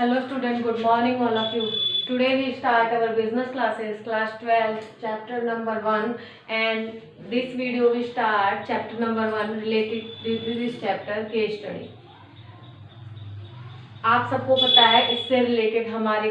Hello student, good morning all of you. Today we start our business classes, class 12, chapter number 1, and this video we start chapter number 1 related to this chapter case study. आप सबको पता है इससे related हमारे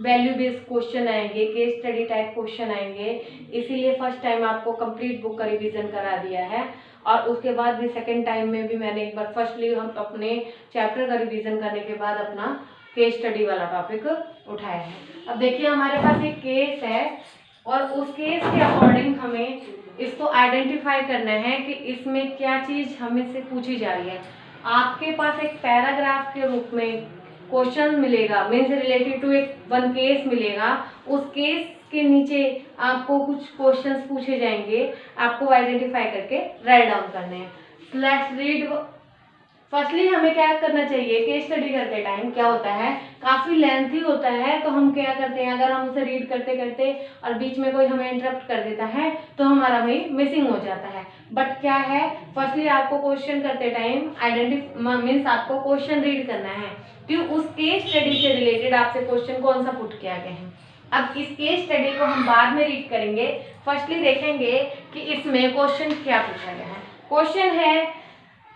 value based question आएंगे, case study type question आएंगे, इसीलिए first time आपको कंप्लीट बुक का रिवीजन करा दिया है और उसके बाद भी सेकंड टाइम में भी मैंने एक बार फर्स्टली हम अपने चैप्टर का रिवीजन करने के बाद अपना केस स्टडी वाला टॉपिक उठाया है। अब देखिए हमारे पास एक केस है और उस केस के अकॉर्डिंग हमें इसको आइडेंटिफाई करना है कि इसमें क्या चीज़ हमें से पूछी जा रही है। आपके पास एक पैराग्राफ के रूप में क्वेश्चन मिलेगा, मीन्स रिलेटेड टू एक वन केस मिलेगा। उस केस के नीचे आपको कुछ क्वेश्चंस पूछे जाएंगे, आपको आइडेंटिफाई करके राइट डाउन करने हैं। Let's read. फर्स्टली हमें क्या करना चाहिए, केस स्टडी करते टाइम क्या होता है, काफ़ी लेंथी होता है तो हम क्या करते हैं, अगर हम उसे रीड करते करते और बीच में कोई हमें इंटरप्ट कर देता है तो हमारा वही मिसिंग हो जाता है। बट क्या है, फर्स्टली आपको क्वेश्चन करते टाइम मीन्स आपको क्वेश्चन रीड करना है कि उस केस स्टडी से रिलेटेड आपसे क्वेश्चन कौन सा पुट किया गया है। अब इस केस स्टडी को हम बाद में रीड करेंगे, फर्स्टली देखेंगे कि इसमें क्वेश्चन क्या पूछा गया है। क्वेश्चन है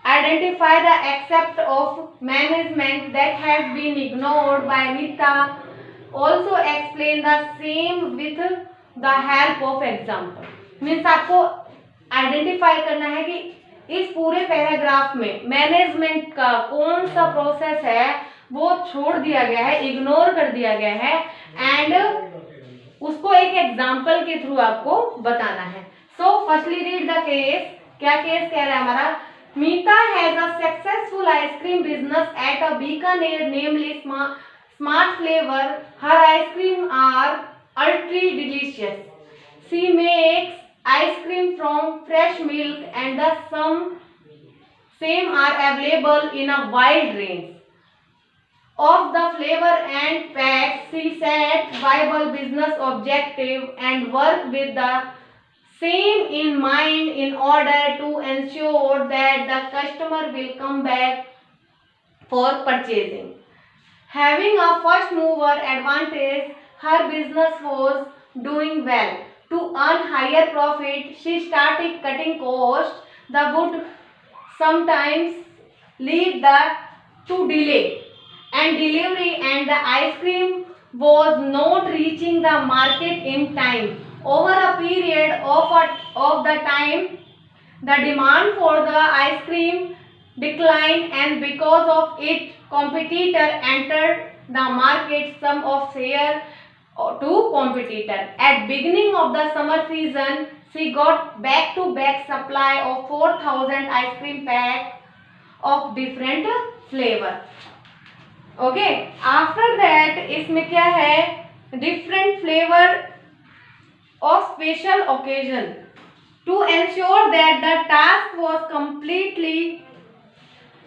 identify the aspect of management that has been ignored by Mita. Also explain the same with the help of example. Means आपको आइडेंटिफाई करना है कि इस पूरे पैराग्राफ में मैनेजमेंट का कौन सा प्रोसेस है वो छोड़ दिया गया है, इग्नोर कर दिया गया है एंड उसको एक एग्जाम्पल के थ्रू आपको बताना है। So firstly read the case. क्या केस कह रहा है हमारा, Mita has a successful ice cream business at a Bikaner, namely Smart Flavor. Her ice cream are ultra delicious. She makes ice cream from fresh milk and the same are available in a wide range of the flavor and packs. She set viable business objective and work with the same in mind in order to ensure that the customer will come back for purchasing. Having a first mover advantage, her business was doing well. To earn higher profit, she started cutting costs. The would sometimes lead to delay and delivery, and the ice cream was not reaching the market in time. Over a period of the time, the demand for the ice cream declined, and because of it, competitor entered the market. Some of share to competitor. At beginning of the summer season, she got back-to-back supply of 4,000 ice cream packs of different flavor. Okay. After that, इसमें क्या है, different flavor of special occasion. To ensure that the task was completely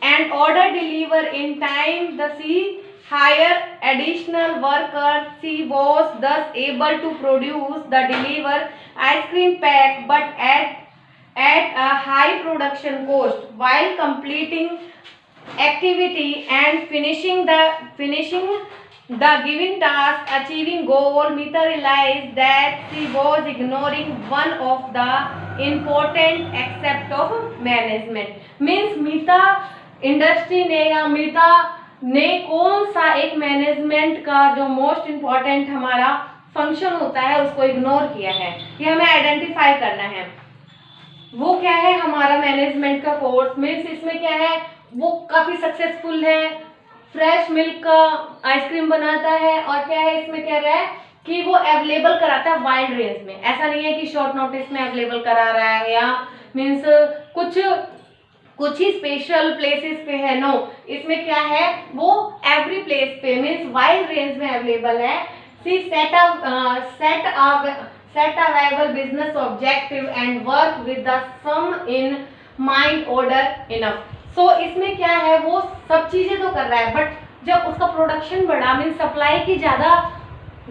and order deliver in time, she hired additional workers. She was thus able to produce the deliver ice cream pack but at a high production cost while completing activity and finishing the given task, achieving goal. Mita realized that she was ignoring one of the important aspect of management. Means Mita industry ने या मीता ने कौन सा एक management का जो most important हमारा function होता है उसको इग्नोर किया है। ये हमें आइडेंटिफाई करना है। वो क्या है हमारा मैनेजमेंट का कोर्स। मीन्स इसमें क्या है, वो काफ़ी सक्सेसफुल है, फ्रेश मिल्क का आइसक्रीम बनाता है और क्या है इसमें कह रहा है कि वो अवेलेबल कराता है वाइड रेंज में। ऐसा नहीं है कि शॉर्ट नोटिस में अवेलेबल करा रहा है या मीन्स कुछ ही स्पेशल प्लेसेस पे है, नो। इसमें क्या है, वो एवरी प्लेस पे मीन्स वाइड रेंज में अवेलेबल है। सी set a viable business objective and work with the sum in mind order enough. So इसमें क्या है, वो सब चीज़ें तो कर रहा है बट जब उसका प्रोडक्शन बढ़ा मीन्स सप्लाई की ज़्यादा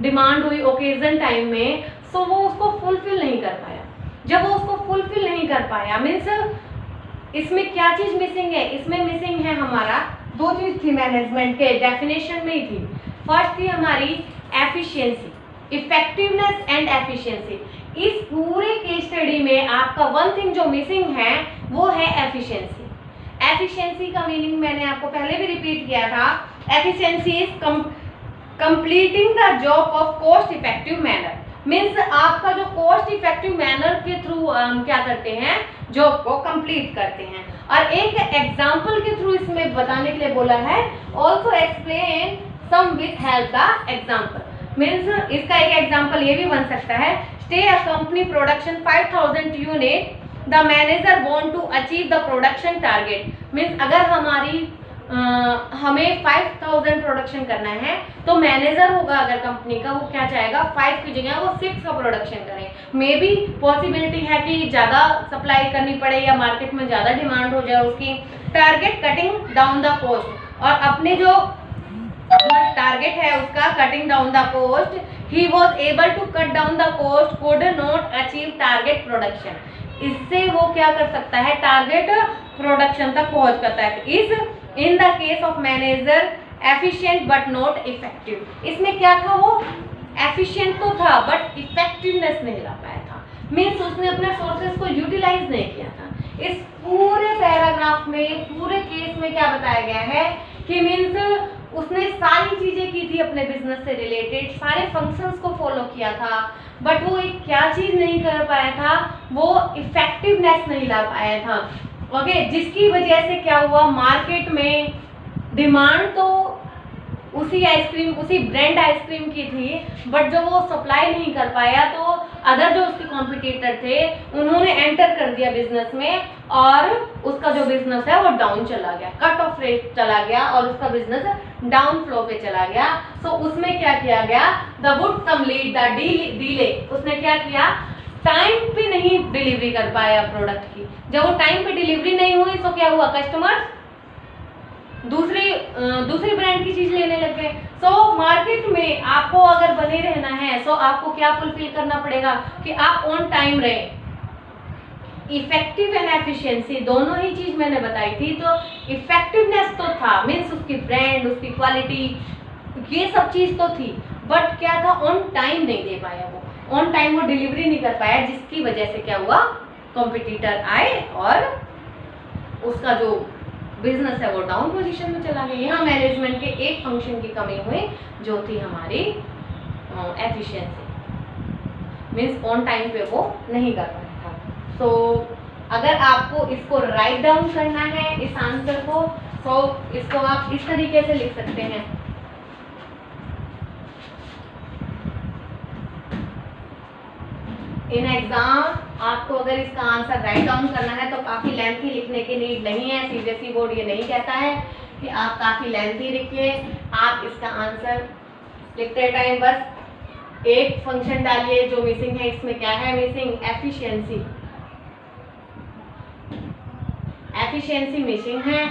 डिमांड हुई ओकेजन टाइम में, सो वो उसको फुलफिल नहीं कर पाया। जब वो उसको फुलफिल नहीं कर पाया मीन्स इसमें क्या चीज़ मिसिंग है, इसमें मिसिंग है हमारा दो चीज थी मैनेजमेंट के डेफिनेशन में ही थी। फर्स्ट थी हमारी एफिशिएंसी, इफेक्टिवनेस एंड एफिशिएंसी। इस पूरे केस स्टडी में आपका वन थिंग जो मिसिंग है वो है एफिशिएंसी। एफिशिएंसी का मीनिंग मैंने आपको पहले भी रिपीट किया था। Efficiency is completing the job of cost effective manner. Means आपका जो कॉस्ट इफेक्टिव मैनर के थ्रू हम क्या करते हैं, जॉब को कंप्लीट करते हैं। और एक एग्जांपल के थ्रू इसमें बताने के लिए बोला है, also explain some with help the example. Means इसका एक एग्जांपल ये भी बन सकता है, stay a company production 5000 unit, the manager want to achieve the production target. Means अगर हमें 5000 प्रोडक्शन करना है तो मैनेजर होगा अगर कंपनी का, वो क्या चाहेगा 5 की जगह वो 6 का प्रोडक्शन करें। मे बी पॉसिबिलिटी है कि ज़्यादा सप्लाई करनी पड़े या मार्केट में ज़्यादा डिमांड हो जाए उसकी। Target cutting down the cost, और अपने जो टारगेट है उसका cutting down the cost, he was able to cut down the cost, could not achieve target production. इससे वो क्या कर सकता है, टारगेट प्रोडक्शन तक पहुंच सकता है। इस in the case of manager efficient but not effective. इसमें क्या था, वो एफिशिएंट तो था बट इफेक्टिवनेस नहीं ला पाया था। मीन्स उसने अपने सोर्सेज को यूटिलाइज नहीं किया था। इस पूरे पैराग्राफ में, पूरे केस में क्या बताया गया है कि मीन्स उसने सारी चीजें की थी अपने बिजनेस से रिलेटेड, सारे फंक्शंस को फॉलो किया था, बट वो एक क्या चीज नहीं कर पाया था, वो इफेक्टिवनेस नहीं ला पाया था। ओके, जिसकी वजह से क्या हुआ, मार्केट में डिमांड तो उसी आइसक्रीम, उसी ब्रांड आइसक्रीम की थी, बट जो वो सप्लाई नहीं कर पाया तो अदर जो उसके कॉम्पिटिटर थे उन्होंने एंटर कर दिया बिजनेस में, और उसका जो बिजनेस है वो डाउन चला गया, कट ऑफ रेट चला गया और उसका बिजनेस डाउन फ्लो पे चला गया। सो उसमें क्या किया गया, the would come lead the delay. उसने क्या किया, टाइम पे नहीं डिलीवरी कर पाया प्रोडक्ट की। जब वो टाइम पे डिलीवरी नहीं हुई तो क्या हुआ, कस्टमर दूसरी ब्रांड की चीज लेने लग गए। सो मार्केट में आपको अगर बने रहना है तो आपको क्या फुलफिल करना पड़ेगा कि आप ऑन टाइम रहे। इफेक्टिव एंड एफिशिएंसी दोनों ही चीज मैंने बताई थी। तो इफेक्टिवनेस तो था, मीन्स उसकी ब्रांड, उसकी क्वालिटी, ये सब चीज तो थी, बट क्या था, ऑन टाइम नहीं दे पाया, वो ऑन टाइम वो डिलीवरी नहीं कर पाया, जिसकी वजह से क्या हुआ, कॉम्पिटिटर आए और उसका जो बिजनेस है वो डाउन पोजीशन में चला गया। यहाँ मैनेजमेंट के एक फंक्शन की कमी हुई जो थी हमारी एफिशिएंसी, मीन्स ऑन टाइम पे वो नहीं कर पाया था। सो अगर आपको इसको राइट डाउन करना है इस आंसर को, तो इसको आप इस तरीके से लिख सकते हैं, इन एग्जाम आपको अगर इसका आंसर राइट डाउन करना है तो काफ़ी लेंथी लिखने की नीड नहीं है। सीबीएसई बोर्ड ये नहीं कहता है कि आप काफ़ी लेंथी लिखिए। आप इसका आंसर लिखते टाइम बस एक फंक्शन डालिए जो मिसिंग है। इसमें क्या है मिसिंग, एफिशिएंसी। एफिशिएंसी मिसिंग है।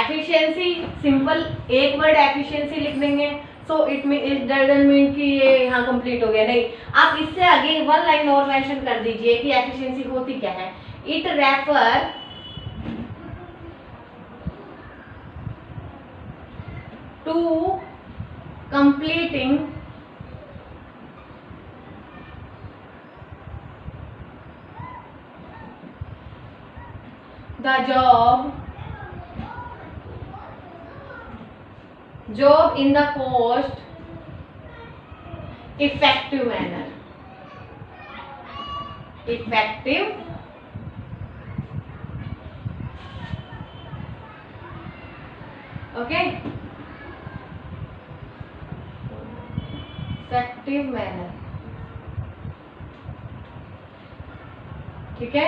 एफिशिएंसी सिंपल एक वर्ड एफिशिएंसी लिख देंगे, सो इट डजंट मीन कि ये यहाँ कंप्लीट हो गया, नहीं। आप इससे आगे वन लाइन और मेंशन कर दीजिए कि एफिशिएंसी होती क्या है। It refer to completing the job in the cost effective manner. Effective okay, effective manner, ठीक है।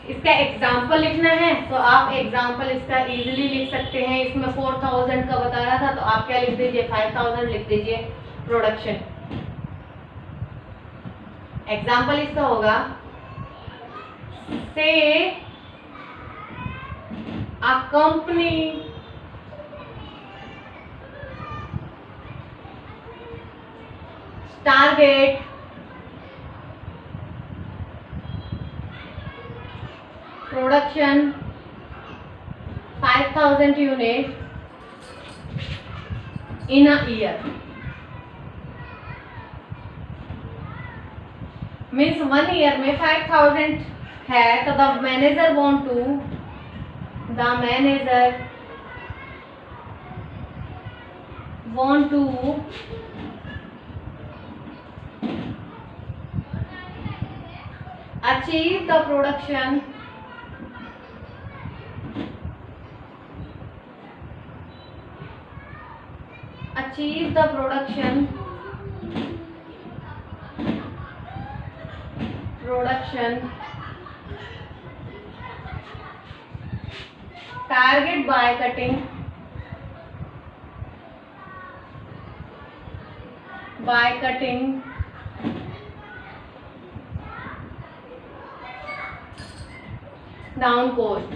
इसका एग्जाम्पल लिखना है तो आप एग्जाम्पल इसका इजीली लिख सकते हैं। इसमें 4000 का बता रहा था तो आप क्या लिख दीजिए, 5000 लिख दीजिए प्रोडक्शन। एग्जाम्पल इसका होगा, से a company target production 5,000 unit in a year means 1 year में 5,000 है, तो the manager want to achieve the production target by cutting down cost,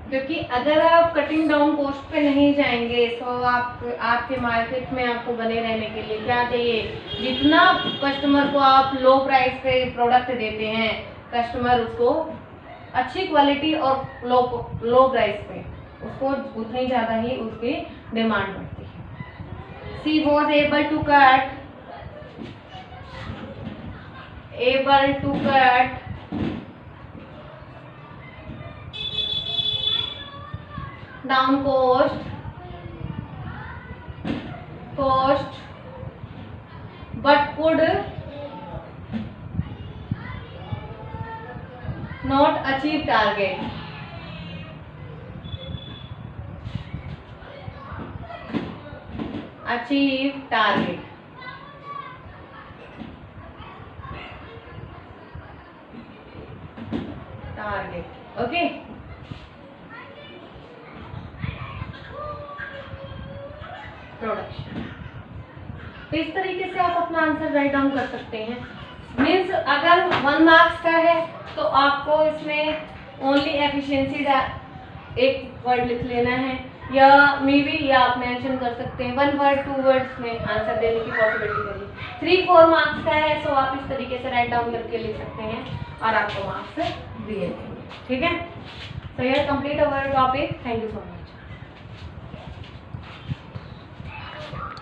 क्योंकि अगर आप कटिंग डाउन कॉस्ट पे नहीं जाएंगे तो आपके मार्केट में आपको बने रहने के लिए क्या चाहिए, जितना कस्टमर को आप लो प्राइस पे प्रोडक्ट देते हैं, कस्टमर उसको अच्छी क्वालिटी और लो प्राइस पे उसको उतनी ज़्यादा ही उसकी डिमांड बढ़ती है। She was able to cut down cost but could not achieve target. Okay, production. तो इस तरीके से आप अपना आंसर राइट डाउन कर सकते हैं। मीन्स अगर 1 मार्क्स का है तो आपको इसमें ओनली एफिशिएंसी एक वर्ड लिख लेना है, या मे बी या आप मेंशन कर सकते हैं 1 वर्ड 2 वर्ड्स में आंसर देने की पॉसिबिलिटी करिए। 3-4 मार्क्स का है तो आप इस तरीके से राइट डाउन करके लिख सकते हैं और आपको मार्क्स दिए जाएंगे। ठीक है, so here complete our topic. Thank you so much.